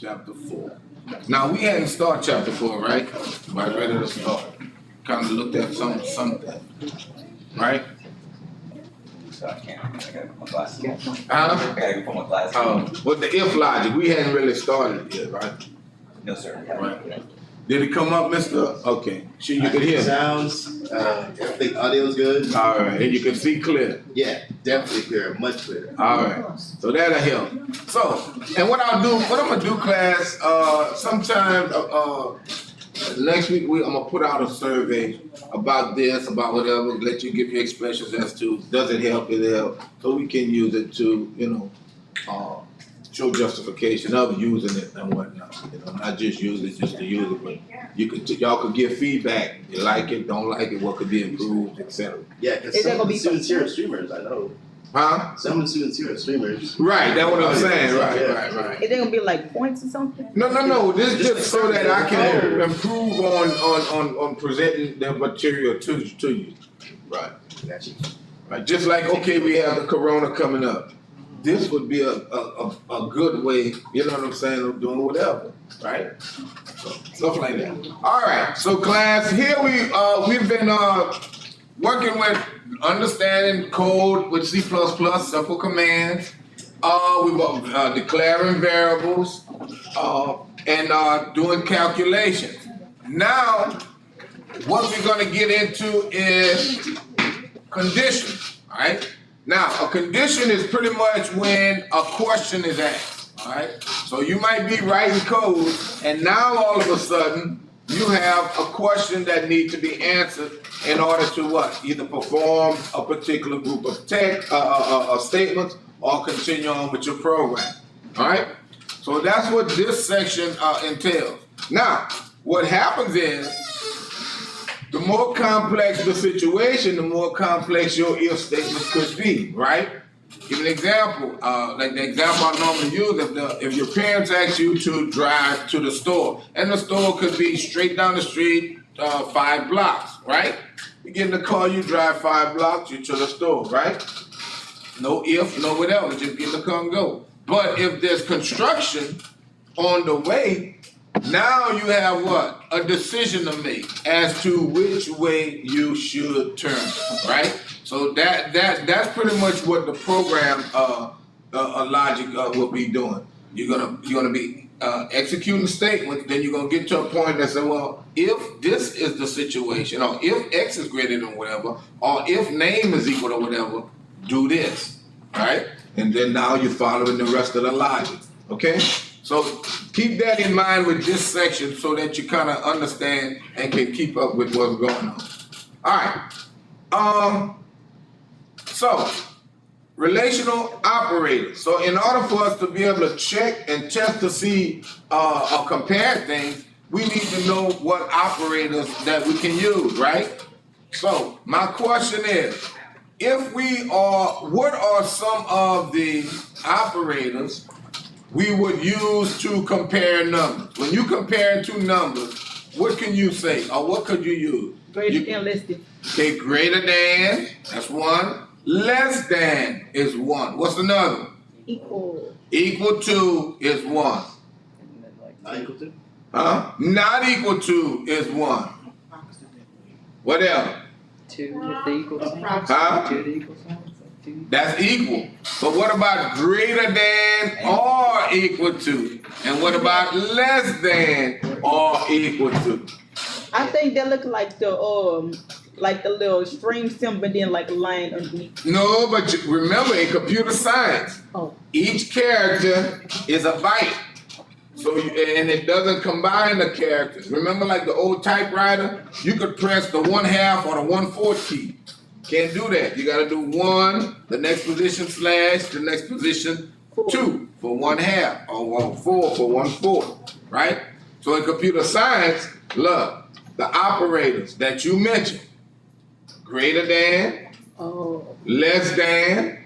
Chapter 4. Now we hadn't started chapter 4, right? Right, ready to start. Kind of looked at something, right? So I gotta put my glasses on. Huh? I gotta put my glasses on. With the if logic, we hadn't really started yet, right? No, sir. Right. Did it come up, Mr.? Okay. Sure, you can hear. Sounds, I think audio's good. All right, and you can see clear. Yeah, definitely clear, much clearer. All right, so that'll help. So, and what I'm gonna do, class, sometime next week, I'm gonna put out a survey about this, about whatever, let you give your expressions as to, does it help, so we can use it to, show justification of using it and whatnot. Not just use it just to use it, but y'all could give feedback. You like it, don't like it, what could be improved, etc. Yeah, because some of the students here are streamers, I know. Huh? Some of the students here are streamers. Right, that's what I'm saying. Right. Is there gonna be like points or something? No. This is just so that I can improve on presenting the material to you. Right. Gotcha. Right. Just like, okay, we have the corona coming up. This would be a good way, you know what I'm saying, of doing whatever, right? So, stuff like that. All right, so class, here we've been working with understanding code with C++, simple commands. We've declaring variables and doing calculations. Now, what we're gonna get into is conditions, all right? Now, a condition is pretty much when a question is asked, all right? So you might be writing code, and now all of a sudden, you have a question that needs to be answered in order to what? Either perform a particular group of statements or continue on with your program, all right? So that's what this section entails. Now, what happens is, the more complex the situation, the more complex your if statement could be, right? Give an example, like the example I normally use, if your parents ask you to drive to the store, and the store could be straight down the street, 5 blocks, right? You get in the car, you drive 5 blocks, you're to the store, right? No if, no whatever, just get in the car and go. But if there's construction on the way, now you have what? A decision to make as to which way you should turn, right? So that's pretty much what the program logic will be doing. You're gonna be executing statements, then you're gonna get to a point that say, well, if this is the situation, or if X is greater than whatever, or if name is equal to whatever, do this, right? And then now you're following the rest of the logic, okay? So keep that in mind with this section so that you kind of understand and can keep up with what's going on. All right. So relational operators. So in order for us to be able to check and test to see or compare things, we need to know what operators that we can use, right? So my question is, what are some of the operators we would use to compare numbers? When you compare two numbers, what can you say, or what could you use? Greater than, less than. Okay, greater than, that's one. Less than is one. What's another one? Equal. Equal to is one. Not equal to? Huh? Not equal to is one. What else? 2 with the equal sign. Huh? 2 with the equal sign. So 2. That's equal. But what about greater than or equal to? And what about less than or equal to? I think they look like the little string symbol, but then like a line underneath. No, but remember in computer science, each character is a byte. So and it doesn't combine the characters. Remember, like the old typewriter, you could press the 1/2 or the 1/4 key. Can't do that. You got to do 1, the next position slash, the next position 2 for 1/2 or 4 for 1/4, right? So in computer science, look, the operators that you mentioned, greater than, less than,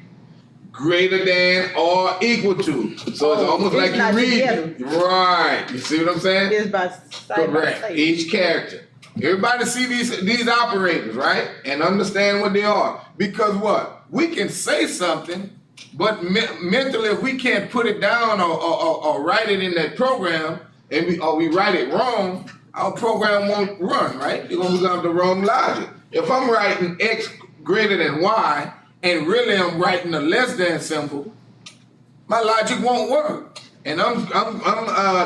greater than, or equal to. So it's almost like you read it. Right. You see what I'm saying? It's by side Correct. by side. Each character. Everybody see these operators, right? And understand what they are. Because what? We can say something, but mentally, if we can't put it down or write it in that program, and we write it wrong, our program won't run, right? We're gonna have the wrong logic. If I'm writing X greater than Y, and really I'm writing a less than symbol, my logic won't work. And I'm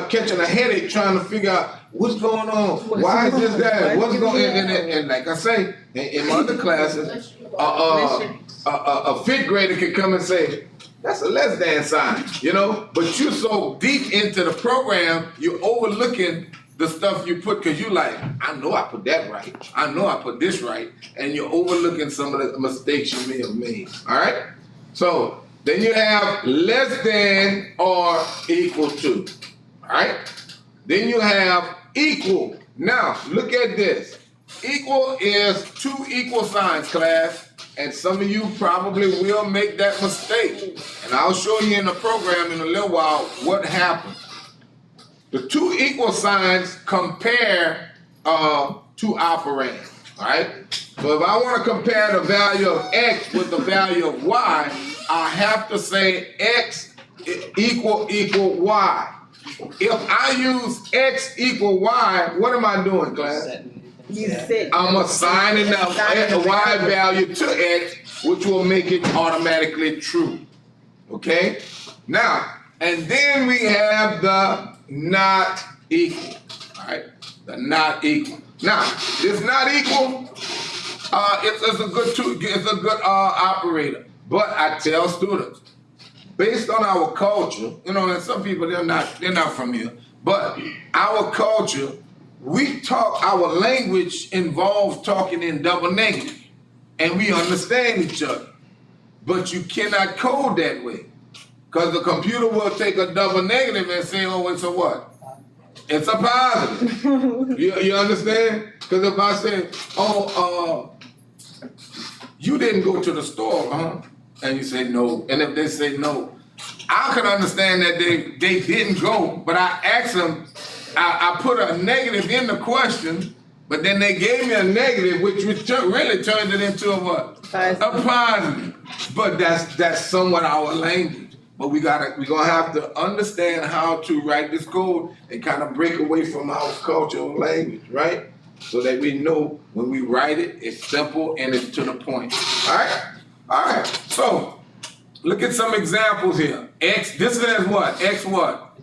catching a headache trying to figure out what's going on. Why is this that? What's going on? And like I say, in my other classes, a fifth grader can come and say, that's a less than sign, you know? But you're so deep into the program, you're overlooking the stuff you put, because you like, I know I put that right. I know I put this right. And you're overlooking some of the mistakes you may have made, all right? So then you have less than or equal to, all right? Then you have equal. Now, look at this. Equal is two equal signs, class. And some of you probably will make that mistake. And I'll show you in the program in a little while what happened. The two equal signs compare two operands, all right? So if I want to compare the value of X with the value of Y, I have to say X equal Y. If I use X equal Y, what am I doing, class? I'm assigning the Y value to X, which will make it automatically true. Okay? Now, and then we have the not equal. Alright? The not equal. Now, this not equal, it's a good operator. But I tell students, based on our culture, you know, and some people they're not from here, but our culture, we talk, our language involves talking in double negative, and we understand each other. But you cannot code that way, because the computer will take a double negative and say, oh, it's a what? It's a positive. you understand? Because if I say, oh, you didn't go to the store, huh? And you say no, and if they say no, I can understand that they didn't go, but I asked them, I put a negative in the question, but then they gave me a negative, which really turned it into a what? A positive. But that's somewhat our language. But we're gonna have to understand how to write this code and kind of break away from our cultural language, right? So that we know when we write it, it's simple and it's to the point. All right? All right. So look at some examples here. X, this is what? X what?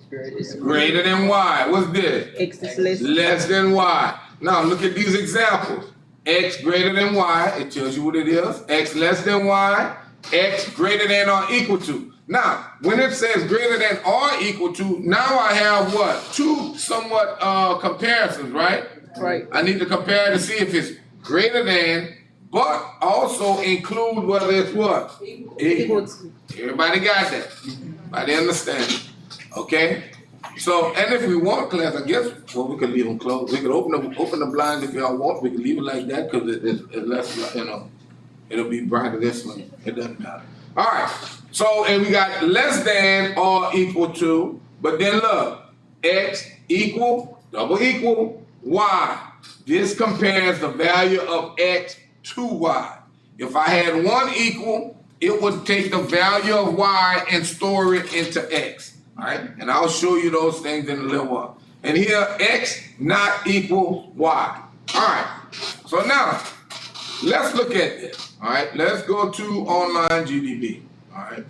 Greater than Y. What's this? X is less than Y. Now look at these examples. X greater than Y, it tells you what it is. X less than Y, X greater than or equal to. Now, when it says greater than or equal to, now I have what? Two somewhat comparisons, right? Right. I need to compare to see if it's greater than, but also include whether it's what? Equal to. Everybody got that? Everybody understand? Okay? So, and if we want, class, I guess, well, we could leave them closed. We could open the blinds if y'all want. We could leave it like that because it's less, you know, it'll be brighter this way. It doesn't matter. All right. So, and we got less than or equal to, but then look, X equal, double equal, Y. This compares the value of X to Y. If I had one equal, it would take the value of Y and store it into X. All right, and I'll show you those things in a little while. And here, X not equal Y. All right, so now, let's look at this. All right, let's go to online GDB. All right.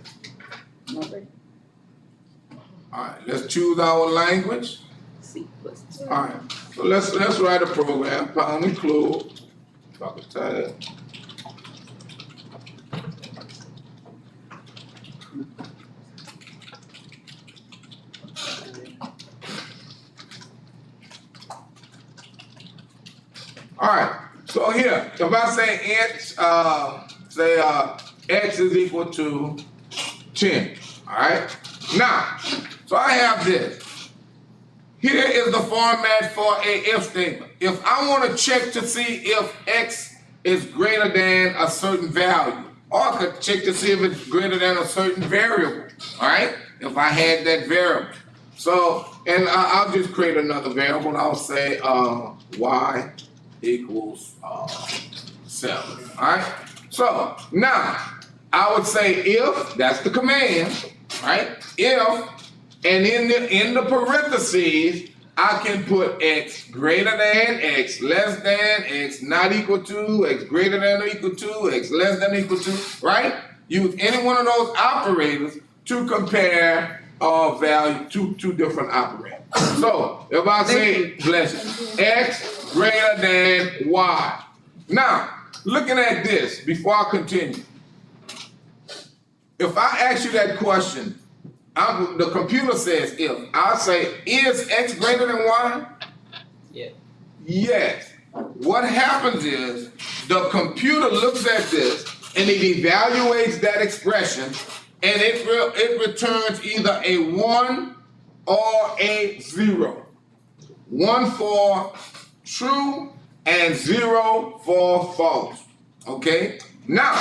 All right, let's choose our language. All right, so let's write a program. Pound include. Tag. All right, so here, if I say X is equal to 10, all right? Now, so I have this. Here is the format for a if statement. If I want to check to see if X is greater than a certain value, or I could check to see if it's greater than a certain variable, all right? If I had that variable. So, and I'll just create another variable. I'll say Y equals 7. Alright? So now I would say if, that's the command, right? If, and in the parentheses, I can put x greater than, x less than, x not equal to, x greater than or equal to, x less than or equal to, right? Use any one of those operators to compare value to two different operators. So if I say, bless you, x greater than y. Now, looking at this, before I continue, if I ask you that question, the computer says if. I say, is x greater than y? Yeah. Yes. What happens is the computer looks at this and it evaluates that expression and it returns either a 1 or a 0. 1 for true and 0 for false. Okay? Now,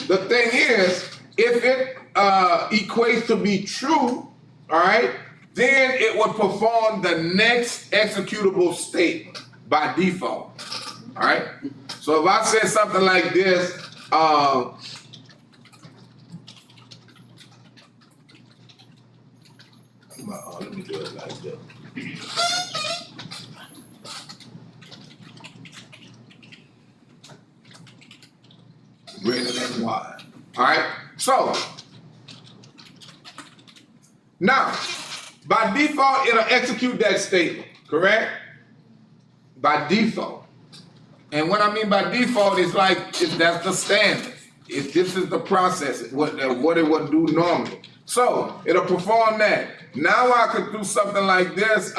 the thing is, if it equates to be true, all right, then it would perform the next executable statement by default. All right? So if I said something like this, let me do it like this. Greater than y. All right? So, now, by default, it'll execute that statement, correct? By default. And what I mean by default is like, that's the standard. If this is the process, what it would do normally. So, it'll perform that. Now I could do something like this.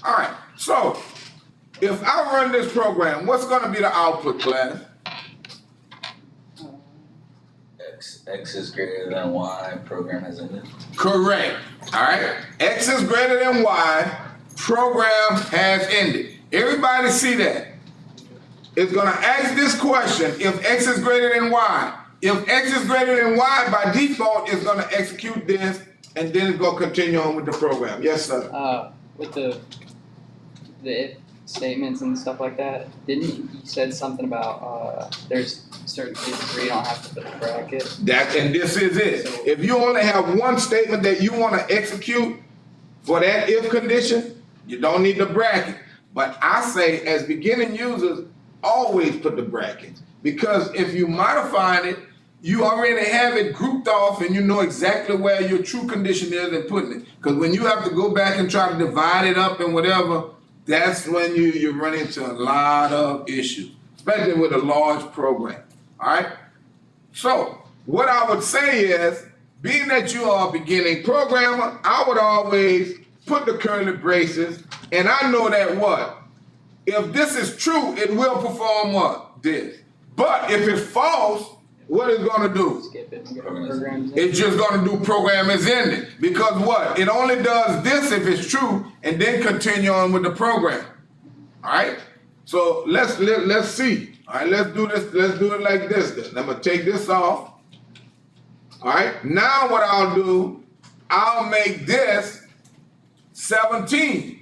All right, so if I run this program, what's going to be the output, class? X is greater than y, program has ended. Correct. All right, x is greater than y, program has ended. Everybody see that? It's going to ask this question, if x is greater than y. If x is greater than y, by default, it's going to execute this, and then it's going to continue on with the program. Yes, sir? With the if statements and stuff like that, didn't you said something about there's certain cases where you don't have to put the bracket? And this is it. If you only have one statement that you want to execute for that if condition, you don't need the bracket. But I say, as beginning users, always put the brackets. Because if you modify it, you already have it grouped off and you know exactly where your true condition is and putting it. Because when you have to go back and try to divide it up and whatever, that's when you run into a lot of issues, especially with a large program. All right? So, what I would say is, being that you are a beginning programmer, I would always put the curly braces, and I know that what? If this is true, it will perform what? This. But if it's false, what is going to do? Skip it and get programs in. It's just going to do program is ended. Because what? It only does this if it's true, and then continue on with the program. All right? So let's see. All right, let's do this. Let's do it like this then. I'm going to take this off. All right? Now what I'll do, I'll make this 17.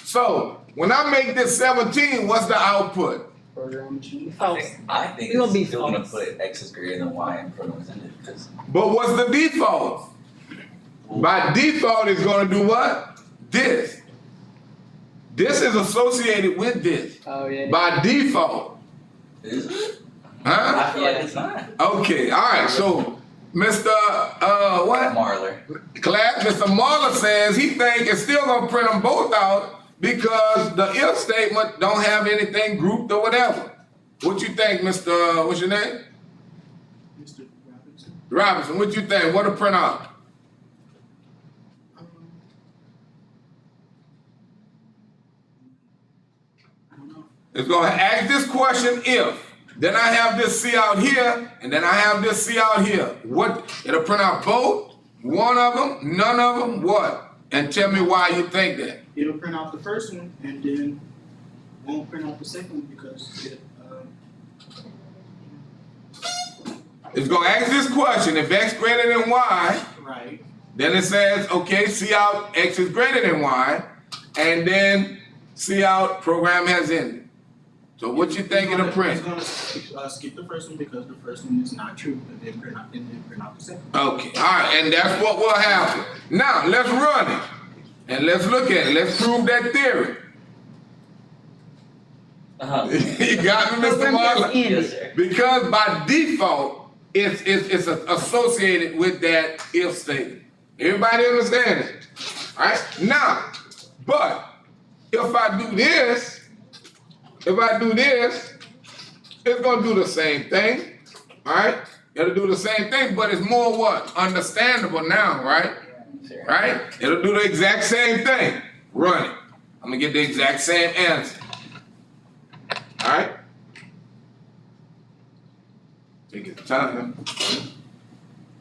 So when I make this 17, what's the output? Program. I think We're gonna be it's still gonna false. put x is greater than y and program has ended. But what's the default? By default, it's going to do what? This. This is associated with this. Oh yeah. By default. Is it? Huh? I feel like it's not. Okay, all right. So, Mr. What? Marler. Class, Mr. Marler says he think it's still going to print them both out because the if statement don't have anything grouped or whatever. What you think, Mr. What's your name? Mr. Robinson. Robinson, what you think? What'll print out? I don't know. It's going to ask this question if. Then I have this C out here, and then I have this C out here. What? It'll print out both, one of them, none of them, what? And tell me why you think that. It'll print out the first one and then won't print out the second one because it, It's gonna ask this question, if X greater than Y, right. then it says, okay, see out X is greater than Y, and then see out program has ended. So what you think it'll print? It's gonna skip the first one because the first one is not true, and then print out the second one. Okay, all right, and that's what will happen. Now, let's run it, and let's look at it. Let's prove that theory. You got me, Mr. Program has Marlon? ended. Yes, sir. Because by default, it's associated with that if statement. Everybody understand it? All right? Now, but if I do this, it's gonna do the same thing. All right? It'll do the same thing, but it's more what? Understandable now, right? Right? It'll do the exact same thing. Run it. I'm gonna get the exact same answer. All right? Take your time.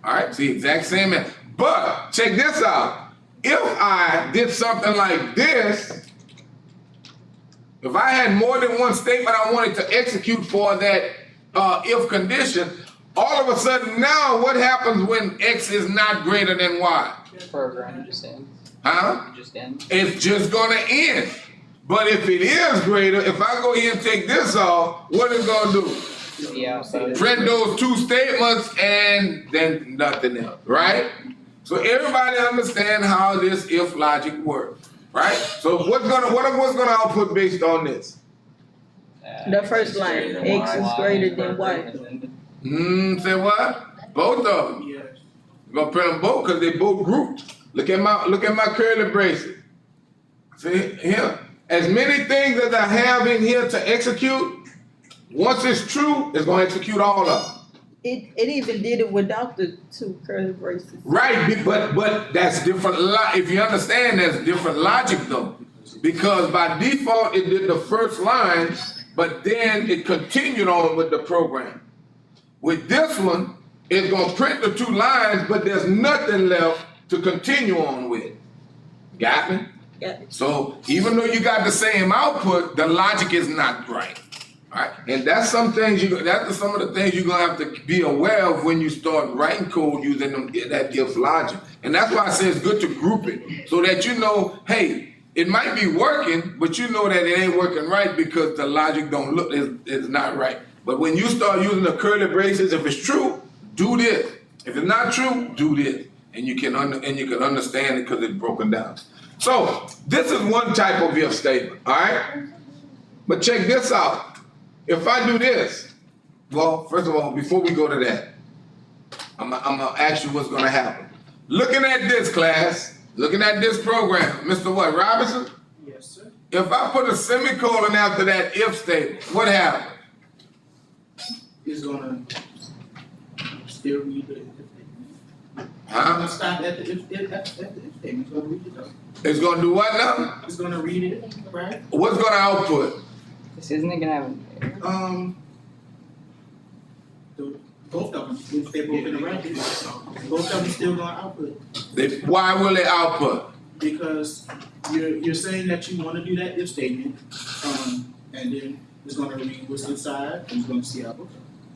All right, it's the exact same answer. But check this out. If I did something like this, if I had more than one statement I wanted to execute for that if condition, all of a sudden now what happens when X is not greater than Y? Program just ends. Huh? Just ends. It's just gonna end. But if it is greater, if I go here and take this off, what is it gonna do? Yeah, so Print those two statements and then nothing else, right? So everybody understand how this if logic works, right? So what's gonna output based on this? The first line, X is greater than Y. Say what? Both of them. Yes. We're gonna print them both because they both grouped. Look at my curly braces. See here? As many things as I have in here to execute, once it's true, it's gonna execute all of them. It even did it without the two curly braces. Right, but that's different. If you understand, that's different logic though, because by default it did the first line, but then it continued on with the program. With this one, it's gonna print the two lines, but there's nothing left to continue on with. Got me? Got it. So even though you got the same output, the logic is not right. All right, and that's some of the things you're gonna have to be aware of when you start writing code using that if logic. And that's why I say it's good to group it so that you know, hey, it might be working, but you know that it ain't working right because the logic don't look is not right. But when you start using the curly braces, if it's true, do this. If it's not true, do this, and you can understand it because it's broken down. So this is one type of if statement. All right, but check this out. If I do this, well, first of all, before we go to that, I'm gonna ask you what's gonna happen. Looking at this class, looking at this program, Mr. What, Robinson? Yes, sir. If I put a semicolon after that if statement, what happens? It's gonna still read the if statement. Huh? It's gonna stop at the if statement. It's gonna read it though. It's gonna do what now? It's gonna read it, right? What's gonna output? this isn't it gonna have an error? Both of them, if they're both in the right, both of them still gonna output. Why will it output? Because you're saying that you wanna do that if statement, and then it's gonna read what's inside, and it's gonna see output.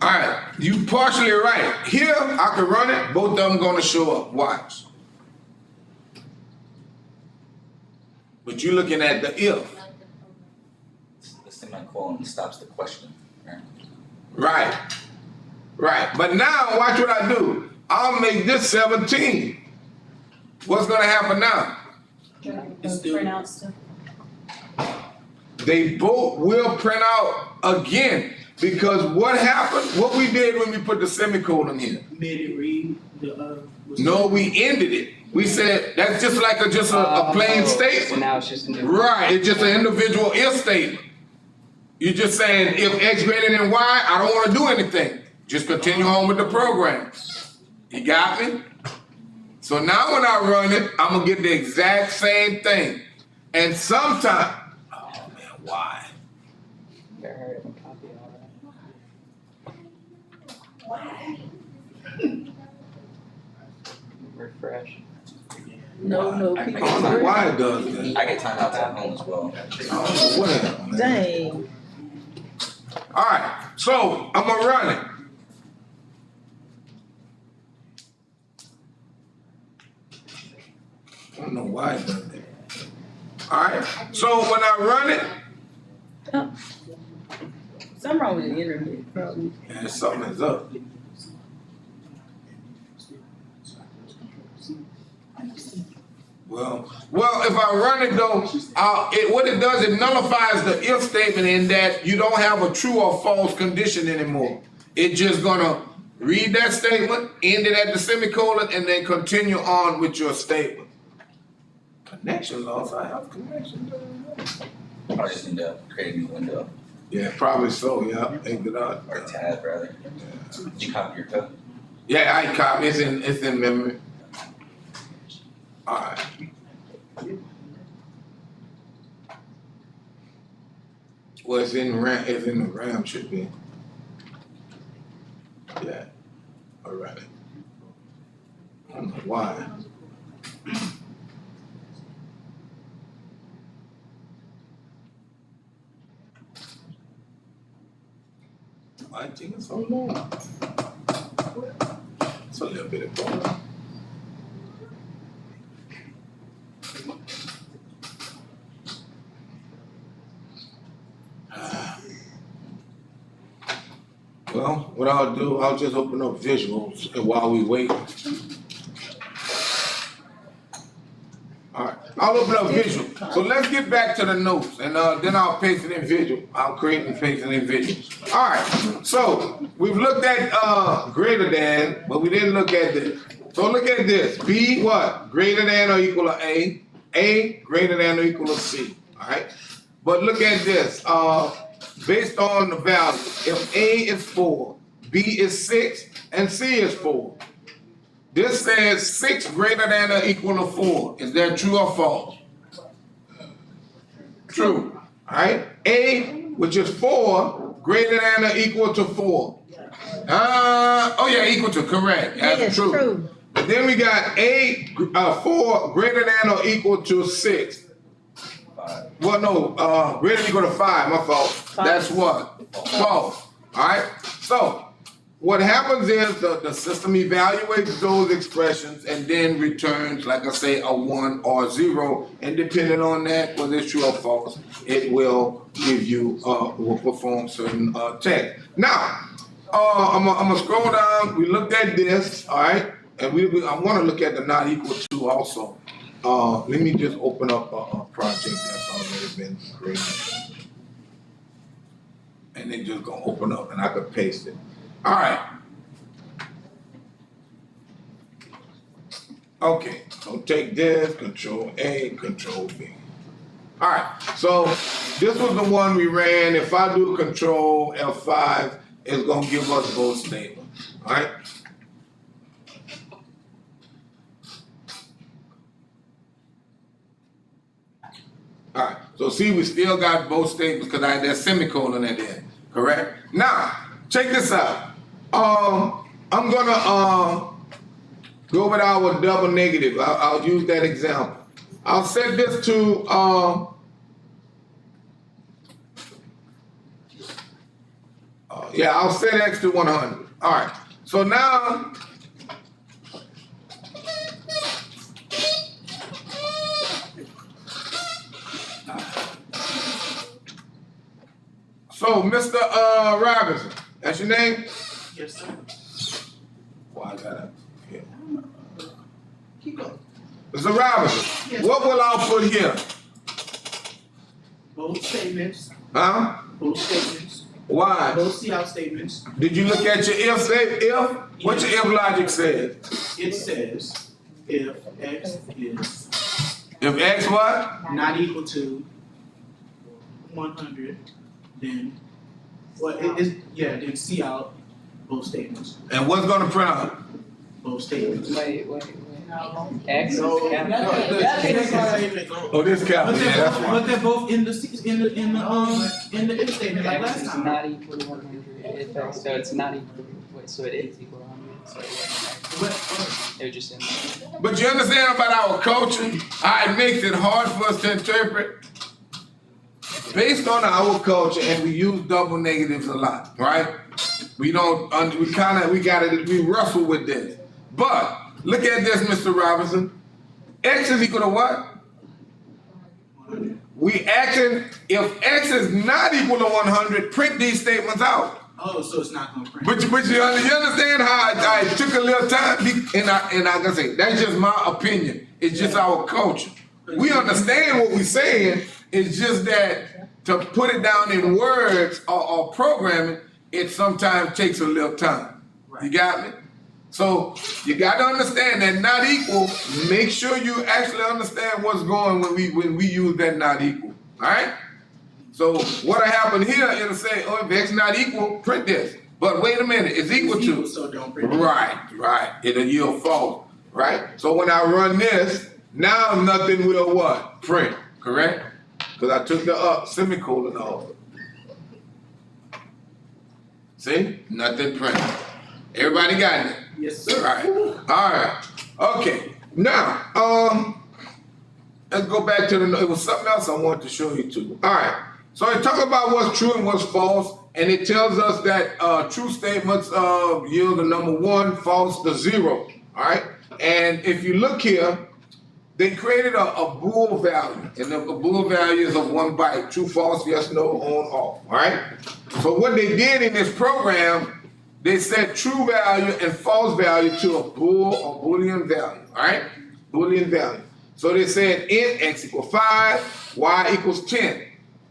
All right, you partially right. Here, I can run it, both of them gonna show up, watch. But you're looking at the if. The semicolon stops the question, right? Right, right. But now, watch what I do. I'll make this 17. What's gonna happen now? It's still, They both will print out again. Because what happened, what we did when we put the semicolon in, made it read the, no, we ended it. We said, that's just like a plain So statement. now it's just a new. Right, it's just an individual if statement. You're just saying, if X greater than Y, I don't wanna do anything. Just continue on with the program. You got me? So now when I run it, I'm gonna get the exact same thing. And sometime, oh man, why? Better hurry up and copy all that. Refresh. No, I people. don't know why it does that. I get timeouts at home as well. I don't know what happened, man. Dang. Alright, so I'm gonna run it. I don't know why it does that. Alright, so when I run it, Something wrong with the internet, probably. and something is up. Well, if I run it though, what it does, it nullifies the if statement in that you don't have a true or false condition anymore. It's just gonna read that statement, end it at the semicolon, and then continue on with your statement. Connection loss, I have connection. I just need to create a new window, Yeah, probably so, yeah, exit out. or tab rather. Did you copy your code? Yeah, I copy, it's in memory. Alright. Well, it's in the RAM should be. Yeah, alright. I don't know why. I think it's so long. It's a little bit of both. Well, what I'll do, I'll just open up visuals and while we wait. Alright, I'll open up visual. So let's get back to the notes and then I'll paste it in visual. I'll create and paste it in visuals. Alright, so we've looked at greater than, but we didn't look at this. So look at this. B what? Greater than or equal to A. A greater than or equal to C. Alright? But look at this. Based on the value, if A is 4, B is 6, and C is 4. This says 6 greater than or equal to 4. Is that true or false? True. Alright? A, which is 4, greater than or equal to 4. Equal to, correct. That's Yes, true. true. But then we got 4 greater than or equal to 6. 5. Well, no, greater than or equal to 5, my fault. That's what? False. Alright? So, what happens is the system evaluates those expressions and then returns, like I say, a 1 or 0. And depending on that, whether it's true or false, it will give you, will perform certain tests. Now, I'm gonna scroll down. We looked at this, alright? And I wanna look at the not equal to also. Let me just open up a project that's already been created. And then just gonna open up and I could paste it. All right. Okay, so take this, Control A, Control V. All right, so this was the one we ran. If I do Control F5, it's gonna give us both statements. All right. All right, so see, we still got both statements because I had that semicolon at the end, correct? Now, check this out. I'm gonna go with our double negative. I'll use that example. I'll set this to I'll set X to 100. All right. So now Mr. Robinson, that's your name? Yes, sir. Why is that? Yeah. Keep going. Mr. Robinson, Yes. what will I put here? Both statements, Huh? both statements, Why? both CL statements. Did you look at your if statement? If? What your if logic says? It says if X is If X what? not equal to 100, then then C out both statements. And what's gonna print out? Both statements. Wait. X is No, capital. Oh, this capital. Yeah, that's But fine. they're both in the if statement like X last is time. not equal to 100. So it's not equal. Wait, so it is equal to 100. So But, it was just in there. But you understand about our culture, how it makes it hard for us to interpret? Based on our culture, and we use double negatives a lot, right? We don't, we wrestle with this. But, look at this, Mr. Robinson. X is equal to what? We asking, if X is not equal to 100, print these statements out. oh, so it's not gonna print. But you understand how I took a little time, and I can say, that's just my opinion. It's just our culture. We understand what we're saying, it's just that to put it down in words or programming, it sometimes takes a little time. You got me? So you got to understand that not equal. Make sure you actually understand what's going when we use that not equal. All right. So what happened here? It'll say, oh, if x not equal, print this. But wait a minute, it's equal to. So don't print it. Right. It'll yield false. Right. So when I run this, now nothing will what? Print. Correct? Because I took the semicolon off. See? Nothing print. Everybody got it? Yes, sir. All right. Okay. Now, let's go back to it was something else I wanted to show you too. All right. So it talks about what's true and what's false, and it tells us that true statements yield the number 1, false the 0. All right. And if you look here, they created a bool value, and the bool value is of 1 byte: true, false, yes, no, on, off. All right. So what they did in this program, they set true value and false value to a bool or Boolean value. All right. Boolean value. So they said int x equals 5, y equals 10.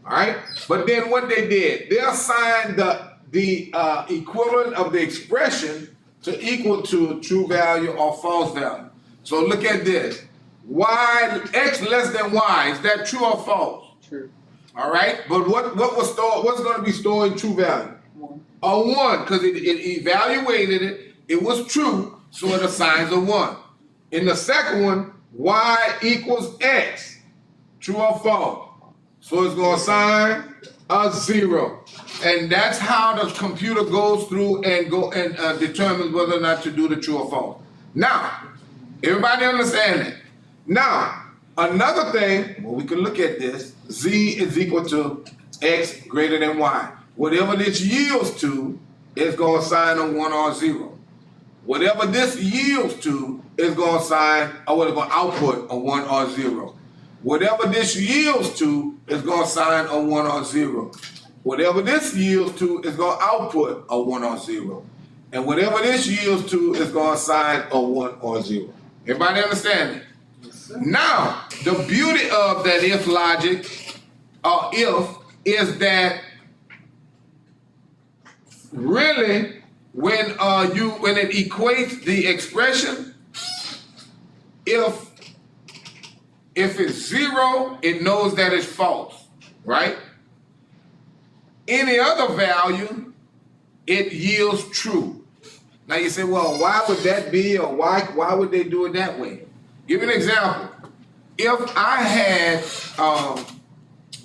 All right. But then what they did, they assigned the equivalent of the expression to equal to true value or false value. So look at this. Y, x less than y, is that true or false? True. All right. But what's going to be stored in true value? 1. A 1, because it evaluated it. It was true, so it assigns a 1. In the second one, y equals x, true or false. So it's going to assign a 0. And that's how the computer goes through and determines whether or not to do the true or false. Now, everybody understand that? Now, another thing, well, we can look at this. Z is equal to x greater than y. Whatever this yields to is going to assign a 1 or 0. Whatever this yields to is going to assign, or it's going to output a 1 or 0. Whatever this yields to is going to assign a 1 or 0. Whatever this yields to is going to output a 1 or 0. And whatever this yields to is going to assign a 1 or 0. Everybody understand it? Now, the beauty of that if logic, or if, is that really when it equates the expression, if it's 0, it knows that it's false, right? Any other value, it yields true. Now you say, well, why would that be, or why would they do it that way? Give an example. If I had,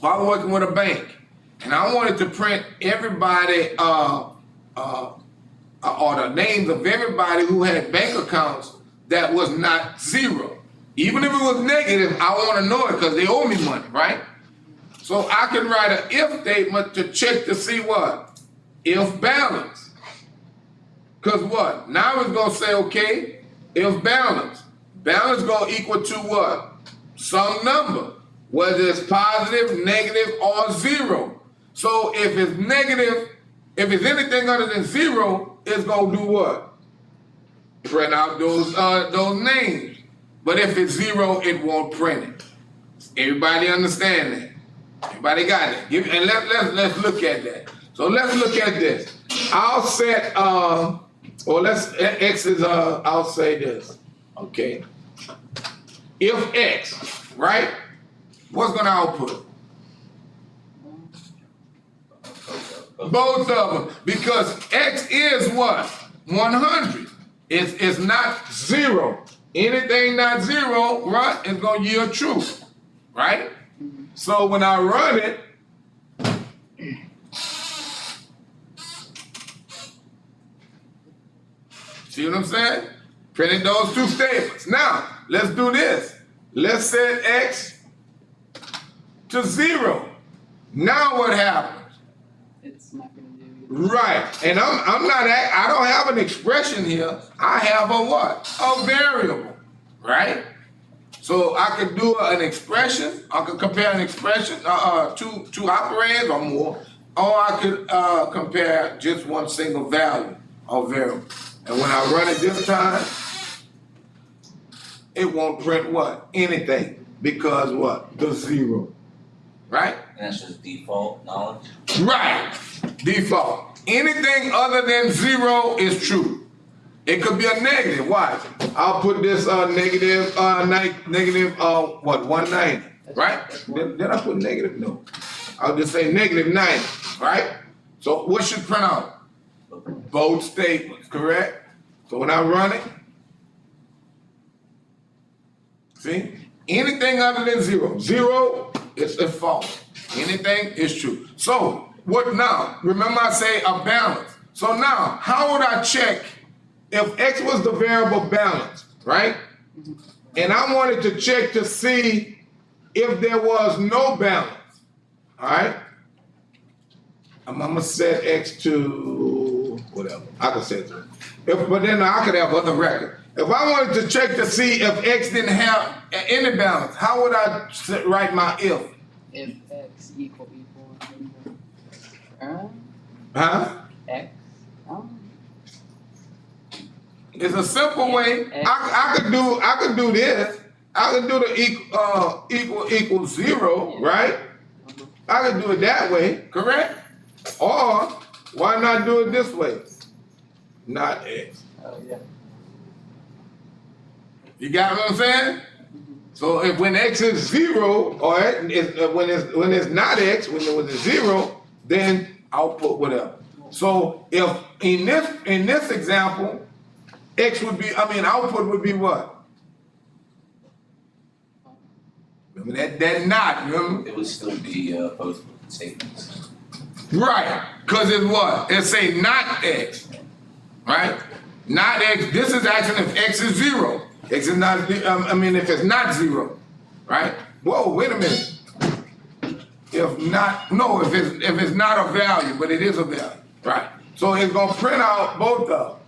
while I'm working with a bank, and I wanted to print everybody, or the names of everybody who had bank accounts that was not 0. Even if it was negative, I want to know it because they owe me money, right? So I can write an if statement to check to see what? If balance. Because what? Now it's going to say, okay, if balance. Balance going to equal to what? Some number, whether it's positive, negative, or 0. So if it's negative, if it's anything other than 0, it's going to do what? Print out those names. But if it's 0, it won't print it. Everybody understand that? Everybody got it? And let's look at that. So let's look at this. I'll set, X is, I'll say this, okay? If X, right? What's going to output? Both of them, because X is what? 100. It's not 0. Anything not 0, right, is going to yield true, right? So when I run it, See what I'm saying? Printed those two statements. Now, let's do this. Let's set X to 0. Now what happens? It's not gonna do. Right, and I don't have an expression here. I have a what? A variable, right? So I could do an expression. I could compare an expression, two operands or more, or I could compare just one single value or variable. And when I run it this time, it won't print what? Anything, because what? The 0, right? And that's just default knowledge. Right, default. Anything other than 0 is true. It could be a negative. Watch. I'll put this negative 190, right? Did I put negative? No. I'll just say negative 90, right? So what should print out? Both statements, correct? So when I run it, see? Anything other than 0. 0 is a false. Anything is true. So what now? Remember I say a balance. So now, how would I check if X was the variable balance, right? And I wanted to check to see if there was no balance, all right? I'm gonna set X to whatever. I can set it. But then I could have other records. If I wanted to check to see if X didn't have any balance, how would I write my if? If X equal. Huh? X. It's a simple way. I could do this. I could do the equal 0, right? I could do it that way, correct? Or why not do it this way? Not X. Oh yeah. You got what I'm saying? So if when X is 0, or when it's not X, when it's 0, then I'll put whatever. So if in this example, output would be what? Remember that not, remember? It would still be both statements. Right, because it's what? It say not X, right? Not X, this is asking if X is 0. X is not, if it's not 0, right? Whoa, wait a minute. If it's not a value, but it is a value, right? So it's gonna print out both of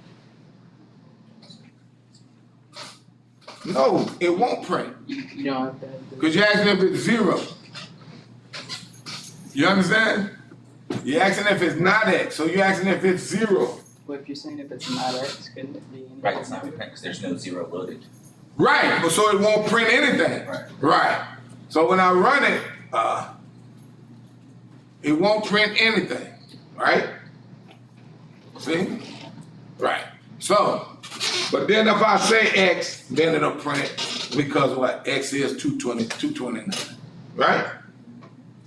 them. No, it won't print. You don't have to. Because you're asking if it's 0. You understand? You're asking if it's not X, so you're asking if it's 0. Well, if you're saying if it's not X, couldn't it be anything? Right, it's not print because there's no 0 loaded. Right, but so it won't print anything. Right. So when I run it, it won't print anything, right? See? Right. So, but then if I say X, then it'll print because what? X is 229, right?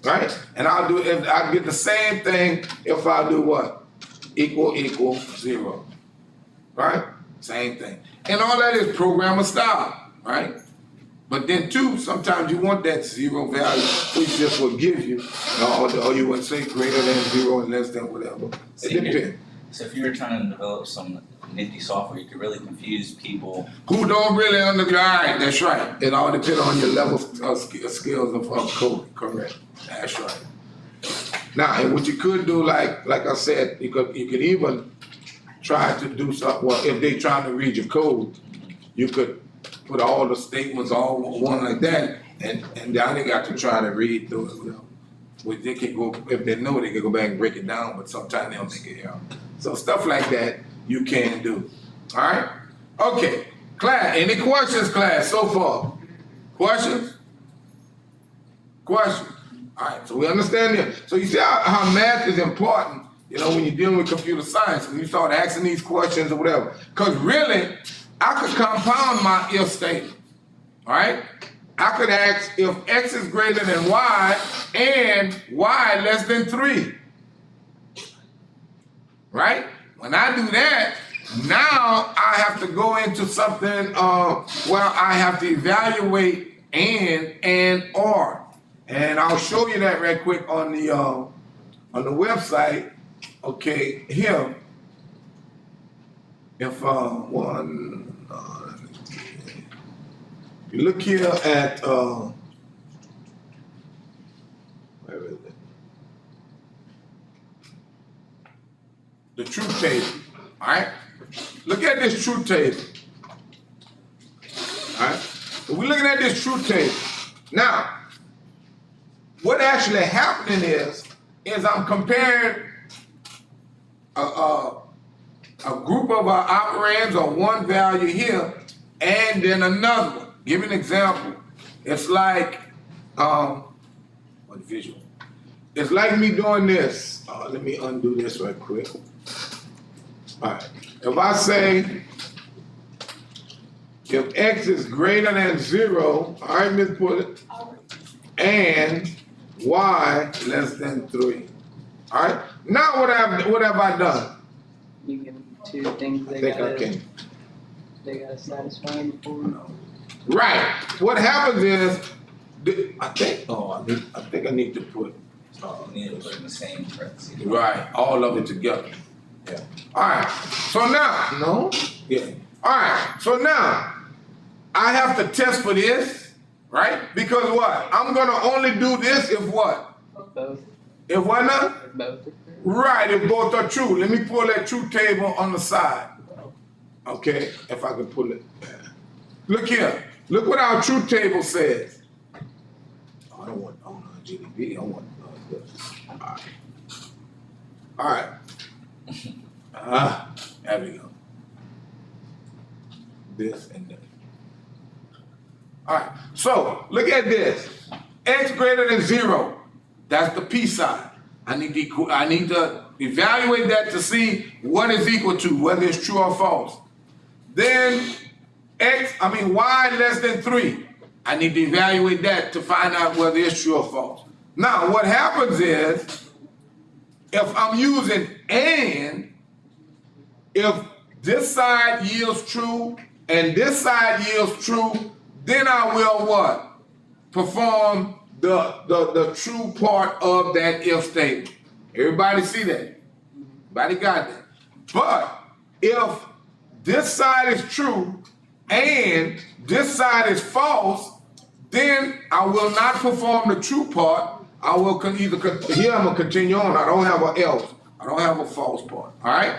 Right? And I'll get the same thing if I do what? Equal 0, right? Same thing. And all that is programmer style, right? But then too, sometimes you want that 0 value, which just will give you, or you would say greater than 0 and less than whatever. It depends. So if you were trying to develop some nifty software, you could really confuse people. Who don't really understand, right, that's right. It all depends on your level of skills of coding, correct. That's right. Now, and what you could do, like I said, you could even try to do something, well, if they're trying to read your code, you could put all the statements all one like that, and now they got to try to read through it. Well, they can go, if they know, they can go back and break it down, but sometimes they'll make it error. So stuff like that you can do. All right? Okay. Class, any questions, class, so far? Questions? Questions? All right, so we understand that. So you see how math is important, when you're dealing with computer science, when you start asking these questions or whatever. Because really, I could compound my if statement, all right? I could ask if X is greater than Y and Y less than 3, right? When I do that, now I have to go into something where I have to evaluate and or. And I'll show you that right quick on the website. Okay, here. if, you look here at, where is it? The truth table, alright? Look at this truth table. Alright? So we're looking at this truth table. Now, what actually happening is I'm comparing a group of our operands or one value here and then another one. Give an example. It's like, what visual? It's like me doing this. Let me undo this right quick. All right. If I say, if x is greater than 0, all right, Ms. Bullet, and y less than 3. All right. Now what have I done? You give them two things I think I can. they gotta satisfy before. Right. What happens is, I think I need to put. You need to put in the same parentheses. Right, all of it together. Yeah. Alright, so now, no? Yeah. Alright, so now, I have to test for this, right? Because what? I'm gonna only do this if what? Both. If what now? If both are correct. Right, if both are true. Let me pull that truth table on the side. Okay, if I can pull it. Look here. Look what our truth table says. I don't want GDP, I want this. All right. There we go. This and that. All right. So look at this. X greater than 0. That's the P side. I need to evaluate that to see what is equal to, whether it's true or false. Then y less than 3. I need to evaluate that to find out whether it's true or false. Now, what happens is, if I'm using and, if this side yields true and this side yields true, then I will what? Perform the true part of that if statement. Everybody see that? Everybody got that? But if this side is true and this side is false, then I will not perform the true part. I will here I'm gonna continue on. I don't have an else. I don't have a false part. All right.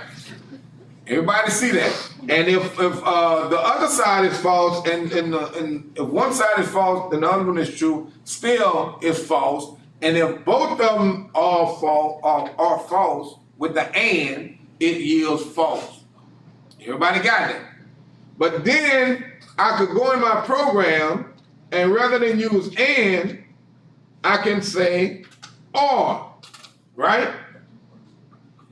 Everybody see that? And if the other side is false and if one side is false, then the other one is true, still is false. And if both of them are false with the and, it yields false. Everybody got that? But then I could go in my program and rather than use and, I can say or, right?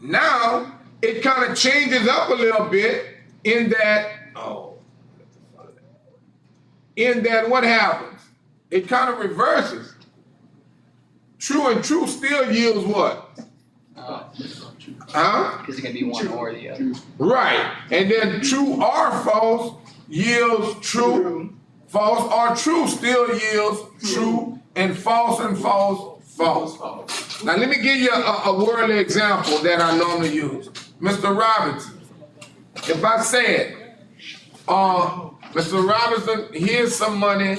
Now, it kind of changes up a little bit in that, what happens? It kind of reverses. True and true still yields what? Huh? Because it can be one or the other. Right. And then true or false yields true. False or true still yields true. And false, false. Now let me give you a worldly example that I normally use. Mr. Robinson, if I said, Mr. Robinson, here's some money,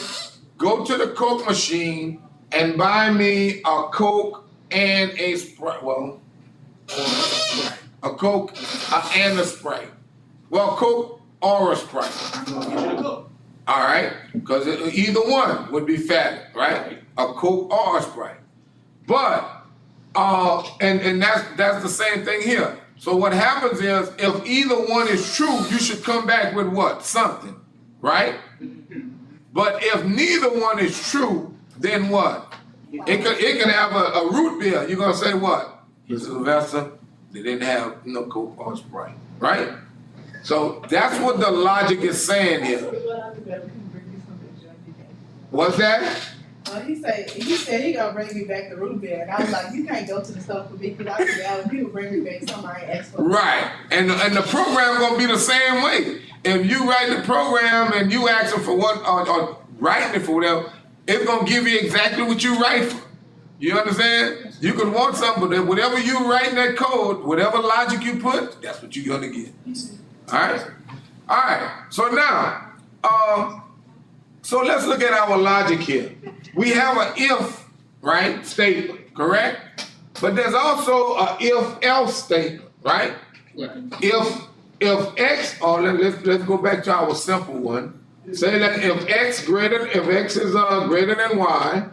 go to the Coke machine and buy me a Coke and a Sprite. Well, a Coke and a Sprite. Well, Coke or a Sprite. All right, because either one would be valid, right? A Coke or a Sprite. But and that's the same thing here. So what happens is, if either one is true, you should come back with what? Something, right? But if neither one is true, then what? It can have a root beer. You're gonna say what? Sylvester, they didn't have no Coke or Sprite, right? So that's what the logic is saying here. What's that? He said he gonna bring me back the root beer, and I was like, you can't go to the store for me because I said, "Alan, people bring me back something I ain't asked for." Right, and the program gonna be the same way. If you write the program and you ask them for one or writing it for whatever, it's gonna give you exactly what you write for. You understand? You could want something, but whatever you write in that code, whatever logic you put, that's what you're gonna get. Alright? Alright, so now, so let's look at our logic here. We have an if, right, statement, correct? But there's also a if-else statement, right? Yeah. If X, or let's go back to our simple one. Say that if X is greater than Y,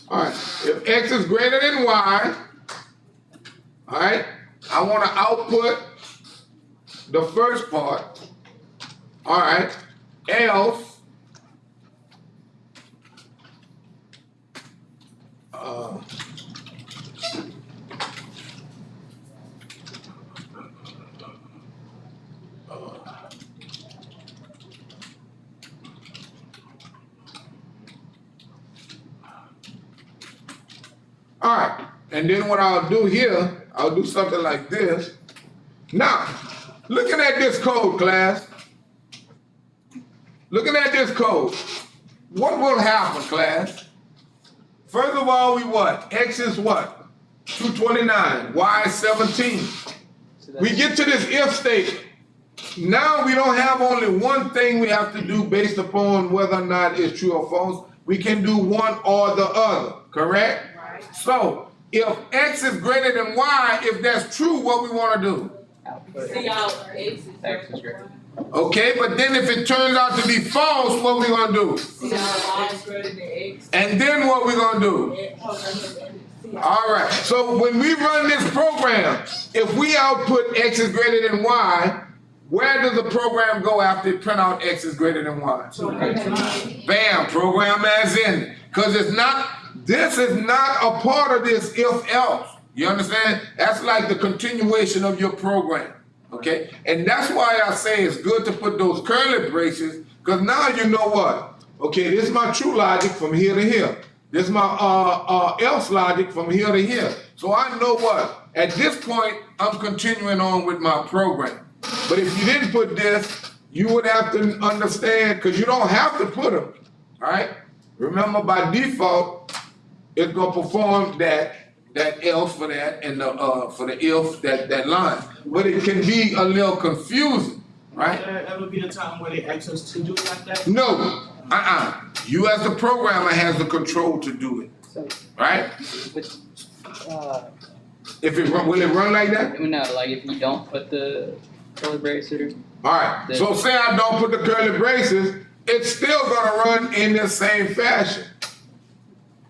all right, if X is greater than Y, all right, I want to output the first part, all right, else, all right, and then what I'll do here, I'll do something like this. Now, looking at this code, class, looking at this code, what will happen, class? First of all, we what? X is what? 229, Y is 17. So We that's, get to this if statement. Now we don't have only one thing we have to do based upon whether or not it's true or false. We can do one or the other, correct? Right. So if X is greater than Y, if that's true, what we want to do? output. See how X X is greater. Okay, but then if it turns out to be false, what we gonna do? See how Y is greater than X. And then what we gonna do? All right, so when we run this program, if we output X is greater than Y, where does the program go after it print out X is greater than Y? Bam, program as in, because this is not a part of this if else. You understand? That's like the continuation of your program, okay? And that's why I say it's good to put those curly braces, because now you know what? Okay, this is my true logic from here to here. This is my else logic from here to here. So I know what? At this point, I'm continuing on with my program. But if you didn't put this, you would have to understand, because you don't have to put them, all right? Remember, by default, it's gonna perform that else for that and for the if that line. But it can be a little confusing, right? That would be the time where they ask us to do it like that? No, you as the programmer has the control to do it, So, right? with, If it will it run like that? no, like if you don't put the curly braces, All right. So say I don't put the curly braces, it's still gonna run in the same fashion.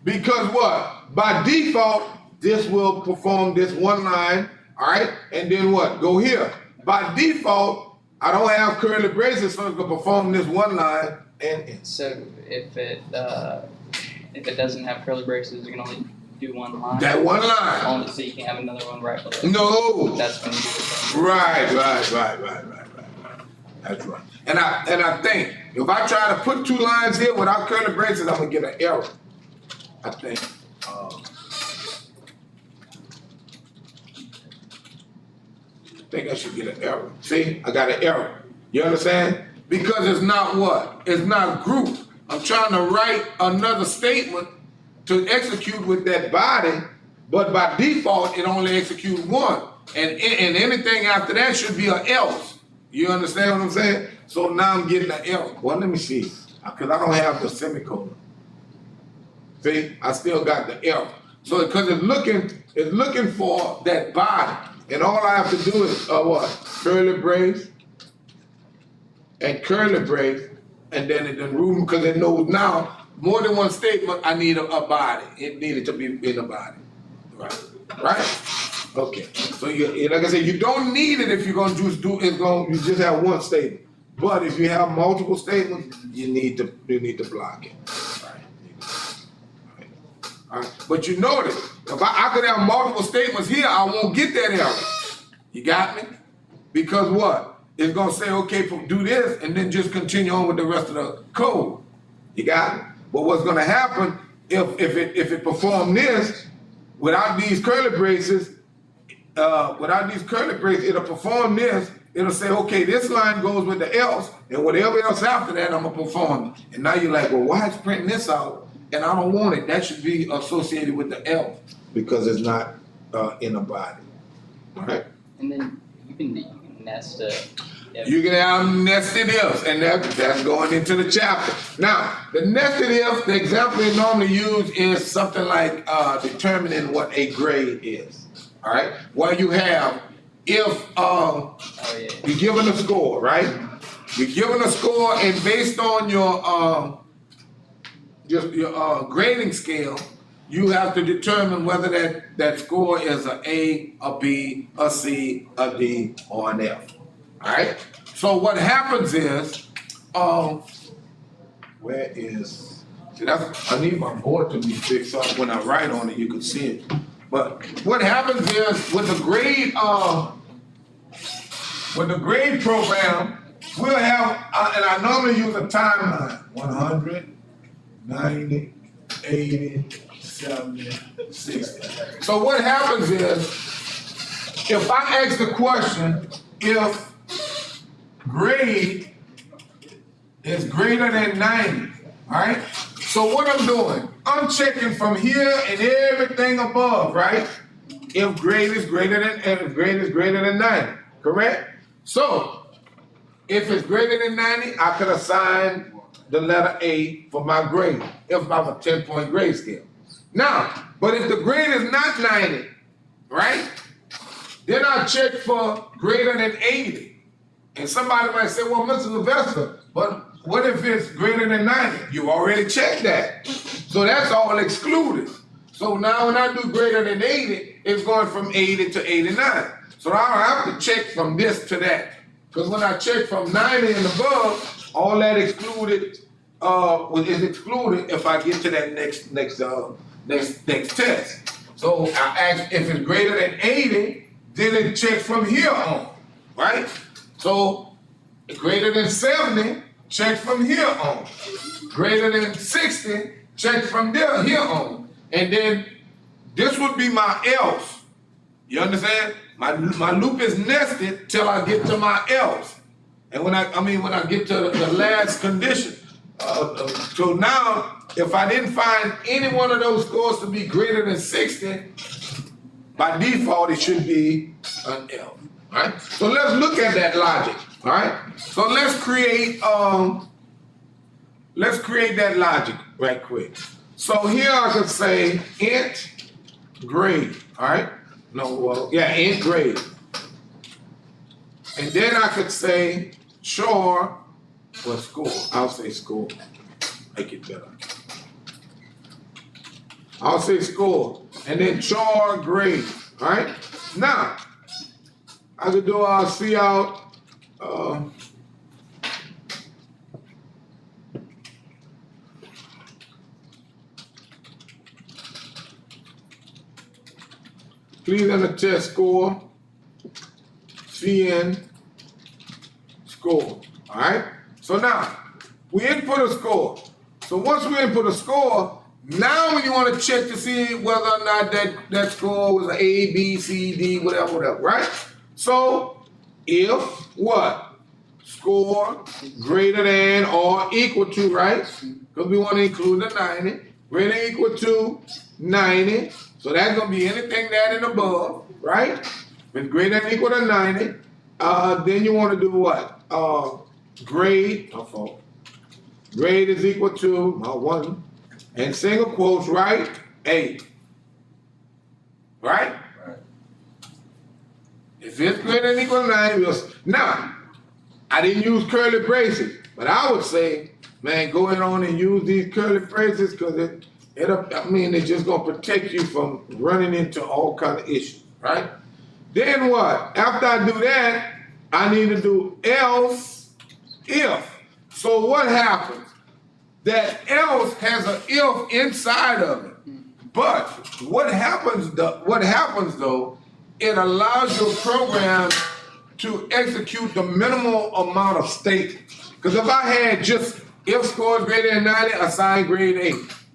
Because what? By default, this will perform this one line, all right? And then what? Go here. By default, I don't have curly braces, so it's gonna perform this one line and so if it doesn't have curly braces, you can only do one line. that one line. Only so you can have another one right below. No. That's when you do it. Right. That's right. And I think if I try to put two lines here without curly braces, I'm gonna get an error. I think. I think I should get an error. See, I got an error. You understand? Because it's not what? It's not grouped. I'm trying to write another statement to execute with that body, but by default, it only executes one. And anything after that should be an else. You understand what I'm saying? So now I'm getting an error. Well, let me see. Because I don't have the semicolon. See, I still got the error. So because it's looking for that body. And all I have to do is what? Curly brace and curly brace, and then it done room because it knows now more than one statement. I need a body. It needed to be in a body, right? Okay. So you like I said, you don't need it if you're gonna just do it's going. You just have one statement. But if you have multiple statements, you need to block it. All right. But you notice, if I could have multiple statements here, I won't get that error. You got me? Because what? It's gonna say, okay, do this, and then just continue on with the rest of the code. You got it? But what's gonna happen if it perform this without these curly braces? It'll perform this. It'll say, okay, this line goes with the else, and whatever else after that, I'm gonna perform it. And now you're like, well, why is printing this out? And I don't want it. That should be associated with the else because it's not in the body. Alright? And then you can nest a. You can have nested ifs, and that's going into the chapter. Now, the nested if, the example they normally use is something like determining what a grade is. Alright? Where you have if you're given a score, right? You're given a score, and based on your grading scale, you have to determine whether that score is a B, a C, a D, or an F. Alright? So what happens is, I need my board to be fixed up. When I write on it, you can see it. But what happens is, with the grade program, we'll have, and I normally use a timeline, 100, 90, 80, 70, 60. So what happens is, if I ask the question, if grade is greater than 90, alright? So what I'm doing, I'm checking from here and everything above, right? If grade is greater than 90, correct? So, if it's greater than 90, I could assign the letter A for my grade, if I have a 10-point grade scale. Now, but if the grade is not 90, right? Then I check for greater than 80. And somebody might say, well, Mr. Sylvester, but what if it's greater than 90? You already checked that. So that's all excluded. So now when I do greater than 80, it's going from 80 to 89. So I don't have to check from this to that. Because when I check from 90 and above, all that excluded is excluded if I get to that next test. So I ask if it's greater than 80, then it checks from here on, right? So greater than 70, check from here on. Greater than 60, check from here on. And then this would be my else. You understand? My loop is nested till I get to my else. And when I get to the last condition. So now, if I didn't find any one of those scores to be greater than 60, by default it should be an else. Alright? So let's look at that logic. Alright? So let's create that logic right quick. So here I could say int grade. Alright? Int grade. And then I could say char score. I'll say score. Make it better. I'll say score. And then char grade. Alright? Now, I could do our cout. Please enter test score, CN score. Alright? So now, we input a score. So once we input a score, now when you want to check to see whether or not that score was an A, B, C, D, whatever, right? So, if what? Score greater than or equal to, right? Because we want to include the 90. Greater than or equal to 90. So that's going to be anything that and above, right? If it's greater than or equal to 90, then you want to do what? Grade is equal to 1, and single quotes, right? A. Right? If it's greater than or equal to 90, now, I didn't use curly braces, but I would say, man, go ahead on and use these curly braces because it's just gonna protect you from running into all kind of issues, right? Then what? After I do that, I need to do else if. So what happens? That else has an if inside of it. But what happens though, it allows your program to execute the minimal amount of statements. Because if I had just if score is greater than 90, assign grade A.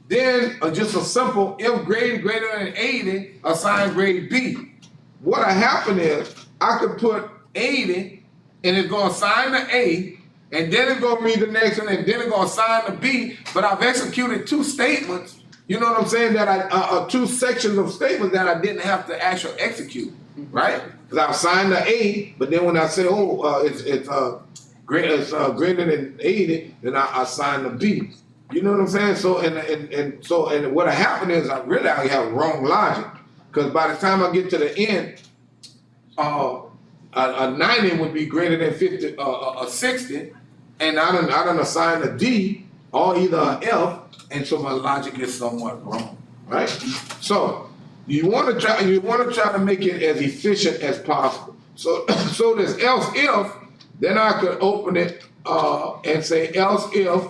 Then just a simple if grade is greater than 80, assign grade B. What happened is I could put 80 and it's gonna assign the A, and then it's gonna read the next one, and then it's gonna assign the B, but I've executed 2 statements, you know what I'm saying, that I, two sections of statements that I didn't have to actually execute, right? Cause I've signed the A, but then when I say, it's greater than 80, then I sign the B. You know what I'm saying? So, and what happened is I have wrong logic. Cause by the time I get to the end, a 90 would be greater than 50, a 60, and I done assign a D or either a F, and so my logic is somewhat wrong, right? So you want to try to make it as efficient as possible. So so this else if, then I could open it and say else if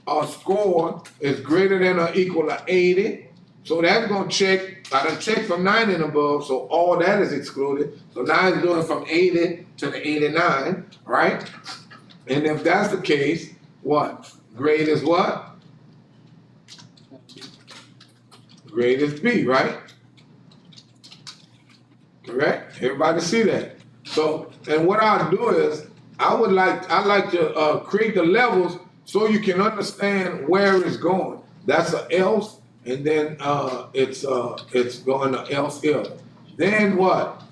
a score is greater than or equal to 80. So that's gonna check. I done checked from 90 and above, so all that is excluded. So now it's doing from 80 to the 89, right? And if that's the case, what? Grade is what? Grade is B, right? Correct? Everybody see that? So, and what I'll do is, I like to create the levels so you can understand where it's going. That's a else, and then it's going to else if. Then what?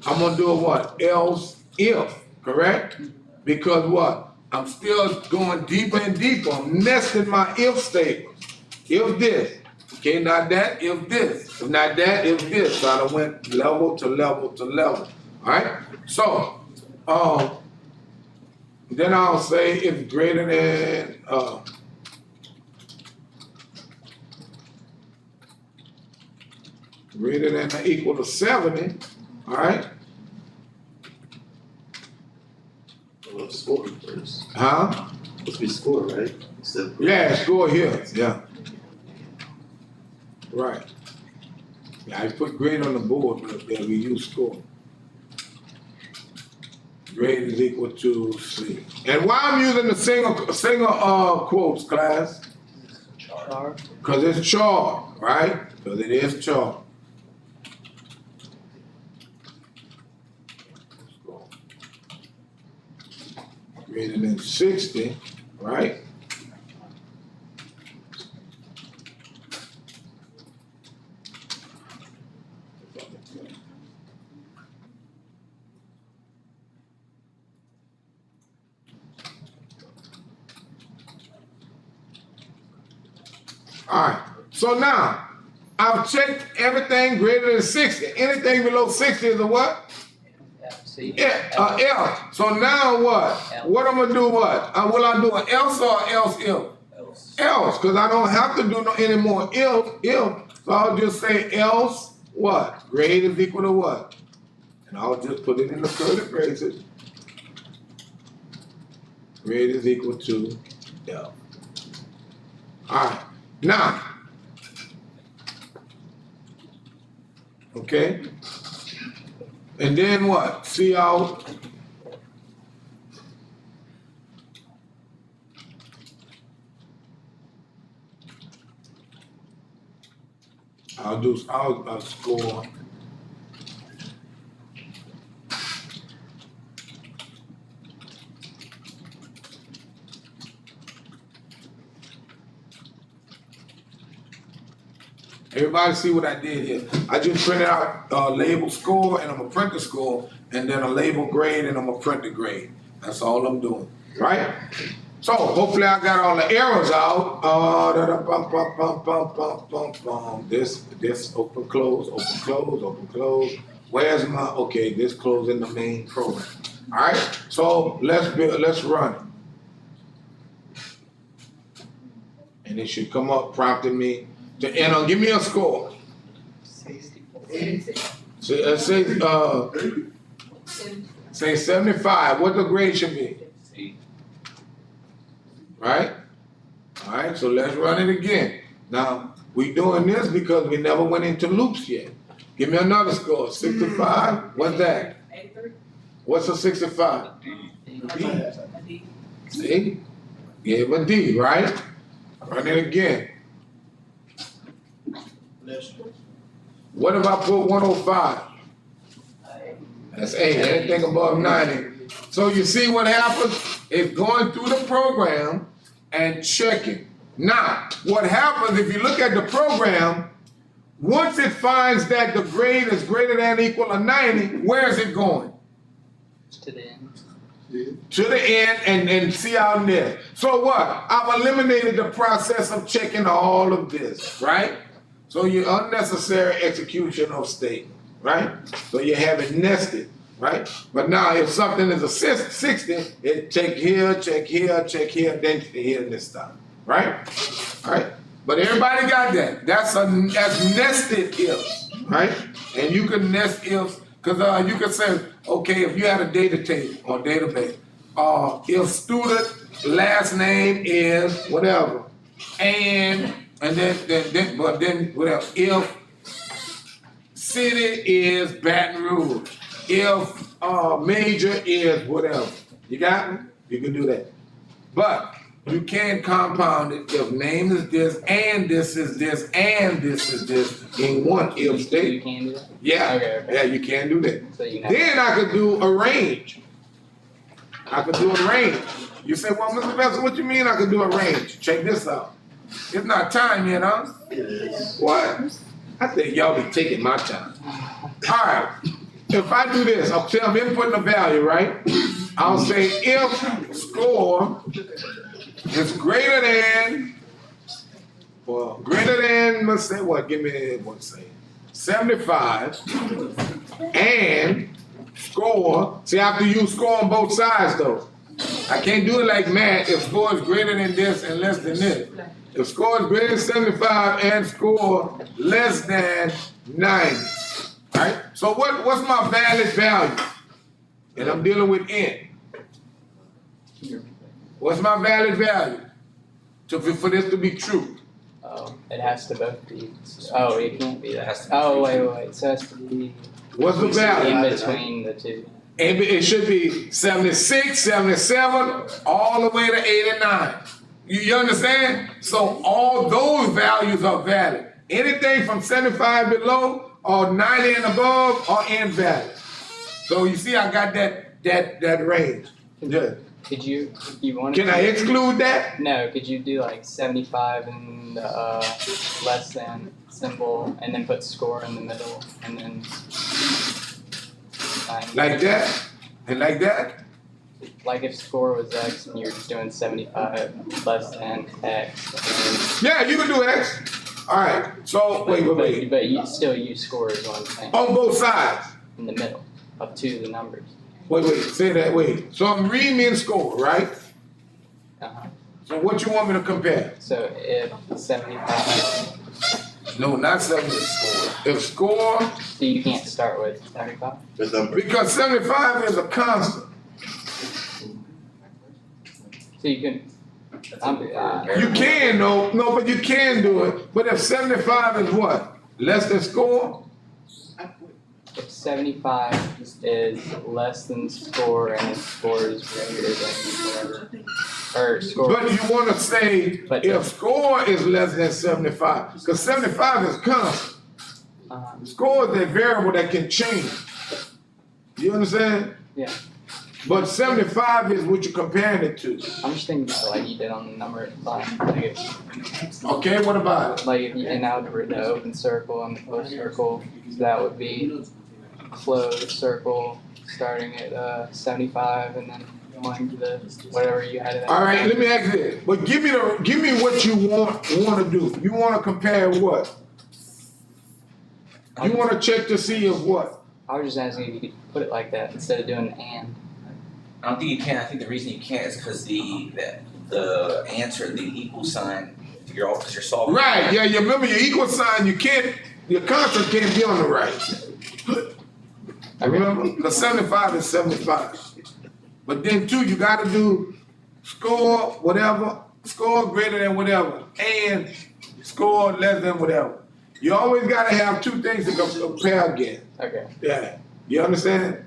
I'm gonna do a what? Else if, correct? Because what? I'm still going deeper and deeper. I'm nesting my if statement. If this. Okay, not that, if this. If not that, if this. So I done went level to level to level. Alright? So, then I'll say it's greater than or equal to 70, alright? Well, score first. Huh? Supposed to be score, right? Yeah, score here, yeah. Right. Yeah, I put grade on the board, but yeah, we use score. Grade is equal to C. And why I'm using the single quotes, class? Char. Because it's char, right? Because it is char. Greater than 60, right? All right, so now I've checked everything greater than 60. Anything below 60 is a what? F, C. Yeah, F. So now what? Else. What I'm gonna do what? Will I do an else or else if? Else. Else, because I don't have to do no any more if. So I'll just say else what? Grade is equal to what? And I'll just put it in the curly braces. Grade is equal to F. All right. Now, okay, and then what? See out. I'll score. Everybody see what I did here? I just printed out label score, and I'm gonna print the score, and then a label grade, and I'm gonna print the grade. That's all I'm doing, right? So hopefully I got all the errors out. This open close, open close, open close. Where's my okay? This closing the main program. All right. So let's run it, and it should come up prompting me to enter. Give me a score. 64. Say 75. What the grade should be? C. Right? All right, so let's run it again. Now, we doing this because we never went into loops yet. Give me another score. 65. What's that? 83. What's a 65? D. See? Give a D, right? Run it again. What if I put 105? That's A. Anything above 90. So you see what happens? It's going through the program and checking. Now, what happens if you look at the program, once it finds that the grade is greater than or equal to 90, where is it going? To the end. To the end and see out there. So what? I've eliminated the process of checking all of this, right? So your unnecessary execution of statement, right? So you have it nested, right? But now if something is a 60, it check here, then here this time, right? All right? But everybody got that. That's nested ifs, right? And you can nest ifs, because you can say, okay, if you had a data table or database, if student last name is whatever, and then whatever, if city is Baton Rouge, if major is whatever, you got me? You can do that. But you can't compound it if name is this, and this is this, and this is this in one if You statement. can do that? Yeah, Okay. yeah, you can't do that. So you know. Then I could do a range. I could do a range. You say, well, Mr. Besson, what you mean I could do a range? Check this out. It's not time yet, huh? It is. What? I think y'all be taking my time. All right. If I do this, I'll tell them inputting a value, right? I'll say if score is greater than, let's say what? Give me one say. 75 and score. See, I have to use score on both sides though. I can't do it like math if score is greater than this and less than this. If score is greater than 75 and score less than 90. Right? So what's my valid value? And I'm dealing with n. What's my valid value for this to be true? Oh, it has to both be. Oh, it can't be It that. has to be Oh, true. wait. So it has to be What's the value? in between the two. And it should be 76, 77, all the way to 89. You understand? So all those values are valid. Anything from 75 below or 90 and above are invalid. So you see I got that range. Yeah. Could you want Can I exclude that? No, could you do like 75 and less than symbol and then put score in the middle and then Like that? And like that? like if score was X and you're just doing 75 less than X. Yeah, you can do X. All right. So wait. But you still use score as one thing On both sides. in the middle up to the numbers. Wait. Say that. Wait. So I'm reading in score, right? Uh-huh. So what you want me to compare? So if 75, No, not 70. If score, so you can't start with 75. The number. because 75 is a constant. So you can. That's a You variable. can no, but you can do it. But if 75 is what? Less than score? If 75 is less than score and the score is greater than whatever, or score. But you want to say But- if score is less than 75, because 75 is constant. Score is a variable that can change. You understand? Yeah. But 75 is what you're comparing it to. I'm just thinking about like you did on the number line. Like if, Okay, what about it? like if you in algebra, the open circle and the closed circle, that would be closed circle starting at 75 and then going to the whatever you had it at. All right, let me ask you this. But give me what you want to do. You want to compare what? You want to check to see if what? I was just asking if you could put it like that instead of doing and. I don't think you can. I think the reason you can't is because the answer, the equal sign, because you're solving. Right, yeah, you remember your equal sign, your constant can't be on the right. Remember? The 75 is 75. But then too, you gotta do score whatever, score greater than whatever, and score less than whatever. You always gotta have two things to compare against. Okay. Yeah, you understand?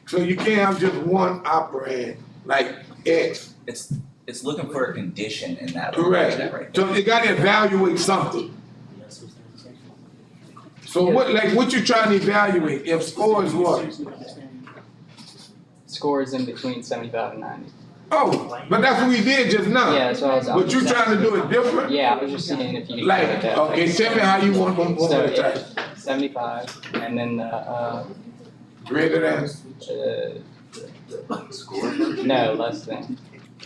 So you can't have just one operand, like X. It's looking for a condition in that. Correct. That right. So you gotta evaluate something. So what you trying to evaluate? If score is what? Score is in between 75 and 90. Oh, but that's what we did just now. Yeah, so I was. But you trying to do it different? Yeah, I was just seeing if you could. Like, do it that okay, way. tell me how you want them So to type. if 75, and then the Greater than, no, less than.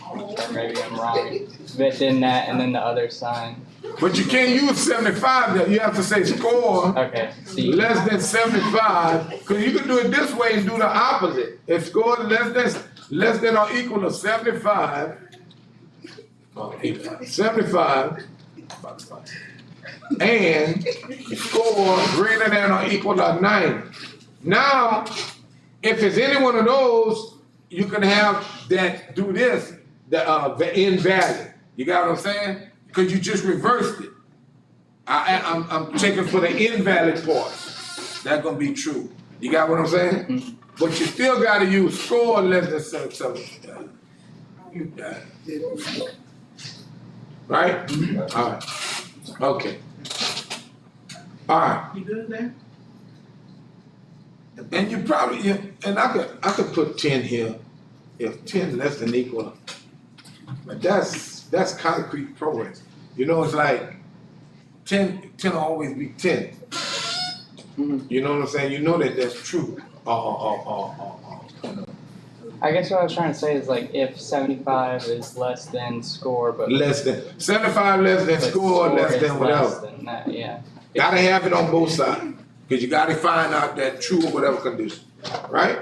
Or maybe I'm wrong. But then that, and then the other sign. but you can't use 75 there, you have to say score Okay. See. less than 75, cause you can do it this way and do the opposite. If score is less than or equal to 75, 75, and score greater than or equal to 90. Now, if it's any one of those, you can have that do this, the invalid. You got what I'm saying? Because you just reversed it. I'm checking for the invalid part. That's gonna be true. You got what I'm saying? Mm-hmm. But you still gotta use score less than 75. You got it. Right? All right. Okay. All right. You good there? And you probably, yeah, and I could put 10 here, if 10 less than equal. But that's concrete progress. You know, it's like 10 will always be 10. You know what I'm saying? You know that that's true. I guess what I was trying to say is like if 75 is less than score, but Less than 75, less than but score, less is than less whatever. than that, yeah. Gotta have it on both sides, cause you gotta find out that true or whatever condition, right?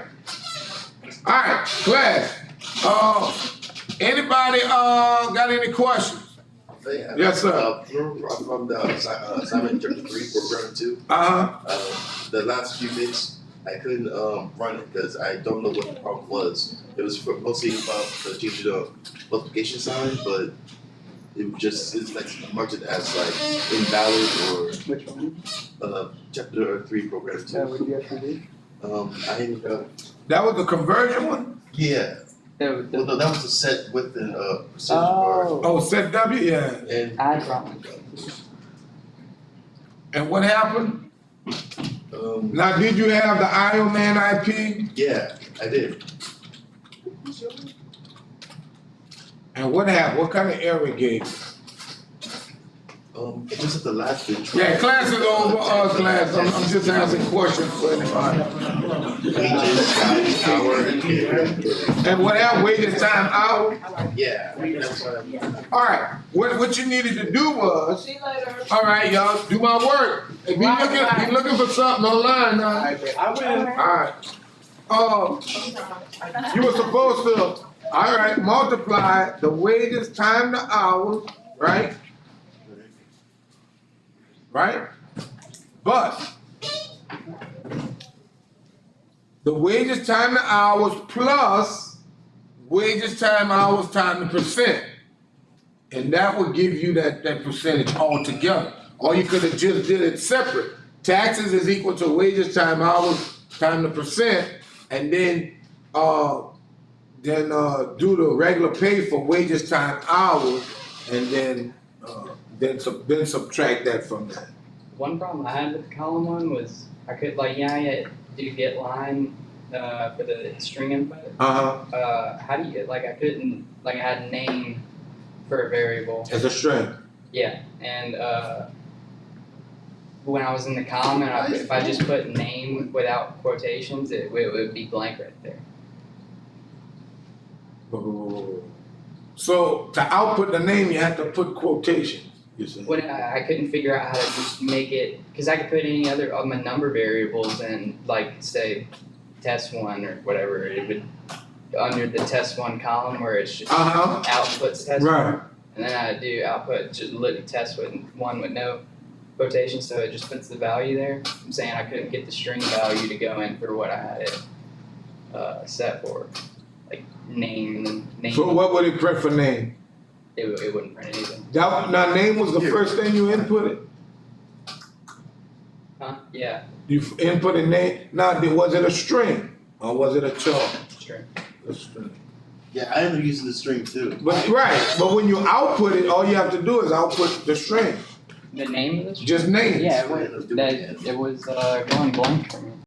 All right, class. Anybody got any questions? Yeah. Yes, sir. From the assignment chapter 3 for round 2, the last few bits, I couldn't run it because I don't know what the problem was. It was mostly about the change the multiplication sign, but it was just, it's like marked it as like invalid Which one? or chapter 3 program 2. That would be after D? I That was the conversion one? yeah. That would, Well, no, that was a set within precision bar. oh, Oh, set W, yeah. And add wrong. And what happened? Now, did you have the Ironman IP? yeah, I did. And what happened? What kind of error it gave? It's just at the last bit. Yeah, class is over, class. I'm just asking questions for anybody. Wages, size, hour, And what happened? Wages, time, hour? yeah, that's what I'm. All right, what you needed to do was, See you later. all right, y'all, do my work. If you looking for something online now. I will. All right. You were supposed to, all right, multiply the wages time the hours, right? Right? But the wages time the hours plus wages time hours time the percent. And that would give you that percentage altogether. Or you could have just did it separate. Taxes is equal to wages time hours time the percent, and then do the regular pay for wages time hours, and then subtract that from that. One problem I had with the column one was I could I do get line for the string input. How do you I couldn't I had name for a variable. As a string. Yeah, and when I was in the column and if I just put name without quotations, it would be blank right there. So to output the name, you have to put quotations. You see? When I couldn't figure out how to just make it, because I could put any other of my number variables and say test one or whatever, it would under the test one column where it's just outputs test Right. one, and then I do output just literally test one with no quotation, so it just puts the value there. I'm saying I couldn't get the string value to go in for what I had it set for, like name. So what would it print for name? It wouldn't print anything. Now name was the first thing you inputted? Huh? Yeah, You inputted name, now was it a string or was it a chart? string. A string. Yeah, I ended up using the string too. But but when you output it, all you have to do is output the string. The name of the string? Just names. Yeah, I ended up doing it was going blank for me.